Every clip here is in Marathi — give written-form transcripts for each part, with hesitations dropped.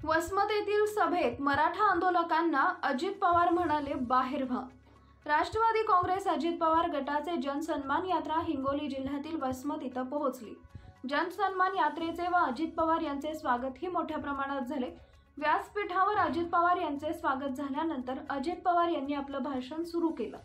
वसमत येथील सभेत मराठा आंदोलकांना अजित पवार म्हणाले बाहेर व्हा। राष्ट्रवादी काँग्रेस अजित पवार गटाचे जनसन्मान यात्रा हिंगोली जिल्ह्यातील वसमत इथं पोहोचली। जनसन्मान यात्रेचे व अजित पवार यांचे स्वागतही मोठ्या प्रमाणात झाले। व्यासपीठावर अजित पवार यांचे स्वागत झाल्यानंतर अजित पवार यांनी आपलं भाषण सुरू केलं।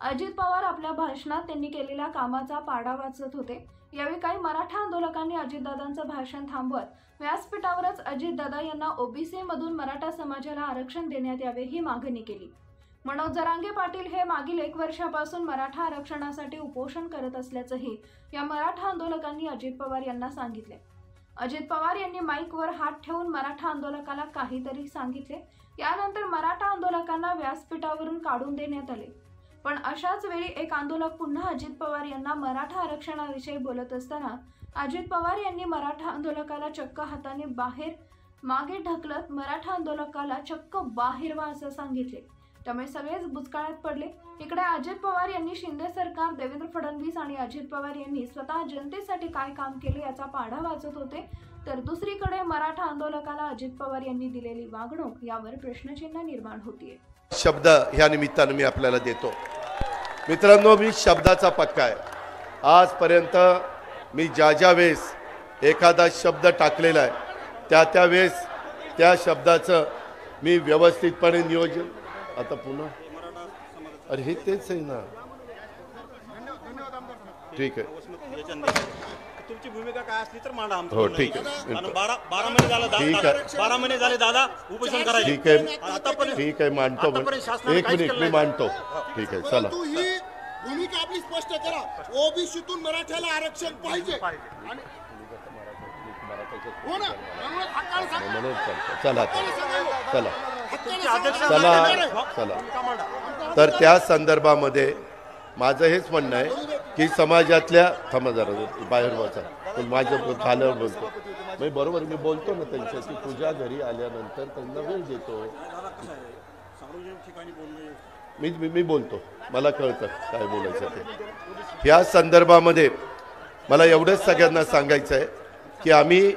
अजित पवार आपल्या भाषणात त्यांनी केलेल्या कामाचा पाढा वाचत होते। यावेळी काही मराठा आंदोलकांनी अजितदादांचं भाषण थांबवत व्यासपीठावरच अजितदादा यांना ओबीसी मधून मराठा समाजाला आरक्षण देण्यात यावे ही मागणी केली। मनोज जरांगे पाटील हे मागील 1 वर्षापासून मराठा आरक्षणासाठी उपोषण करत असल्याचंही या मराठा आंदोलकांनी अजित पवार यांना सांगितले। अजित पवार यांनी माईकवर हात ठेवून मराठा आंदोलकाला काहीतरी सांगितले। यानंतर मराठा आंदोलकांना व्यासपीठावरून काढून देण्यात आले। पण अशाच वेळी एक आंदोलक पुन्हा अजित पवार यांना मराठा आरक्षणाविषयी बोलत असताना अजित पवार यांनी मराठा आंदोलकाला चक्क हाताने बाहेर मागे ढकलत मराठा आंदोलकाला चक्क बाहेर व्हा असं सांगितले। त्यामुळे सगळेच बुचकाळ्यात पडले। इकडे अजित पवार यांनी शिंदे सरकार, देवेंद्र फडणवीस आणि अजित पवार यांनी स्वतः जनतेसाठी काय काम केले याचा पाढा वाचत होते, तर दुसरीकडे मराठा आंदोलकाला अजित पवार यांनी दिलेली वागणूक यावर प्रश्नचिन्ह निर्माण होतीये। शब्द ह्या निमित्ताने मी आपल्याला देतो। मित्रांनो, मी शब्दाचा पक्का आहे। आजपर्यंत मी ज्या वेळेस एखादा शब्द टाकलेला आहे त्या वेळेस त्या शब्दाचं मी व्यवस्थितपणे नियोजन आता पुन्हा अरे हे तेच आहे ना। ठीक आहे, तुमची भूमिका काय असली तर मांडा। हो ठीक आहे। 12 महिने झाले दादा, 12 महिने झाले दादा उपोषण करायचे। ठीक आहे, ठीक आहे, मांडतो। 1 मिनिट मी मांडतो। ठीक आहे, चला। तू ही भूमिका आपली स्पष्ट करा। ओबीसीतून मराठ्याला आरक्षण पाहिजे। हो ना, म्हणून चला चला चला चला। तर त्या संदर्भामध्ये माझं हेच म्हणणं आहे की समाजातल्या जरा बाहेर वाचा, पण माझं झाल्यावर बोलतो मी, बरोबर मी बोलतो ना त्यांच्याशी। तुझ्या घरी आल्यानंतर त्यांना वेळ देतो, मी बोलतो, मला कळतं काय बोलायचं ते। या संदर्भामध्ये मला एवढंच सगळ्यांना सांगायचं आहे की आम्ही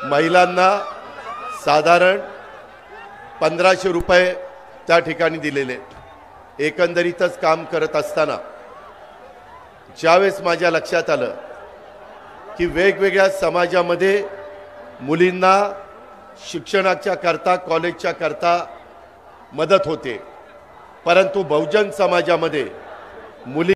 महिलांना साधारण 1500 रुपये त्या ठिकाणी दिलेले। एकंदरीतच काम करत असताना ज्यावेळेस माझ्या लक्षात आलं की वेगवेगळ्या समाजामध्ये मुलींना शिक्षणाच्या करता, कॉलेजच्या करता मदत होते, परंतु बहुजन समाजामध्ये मुली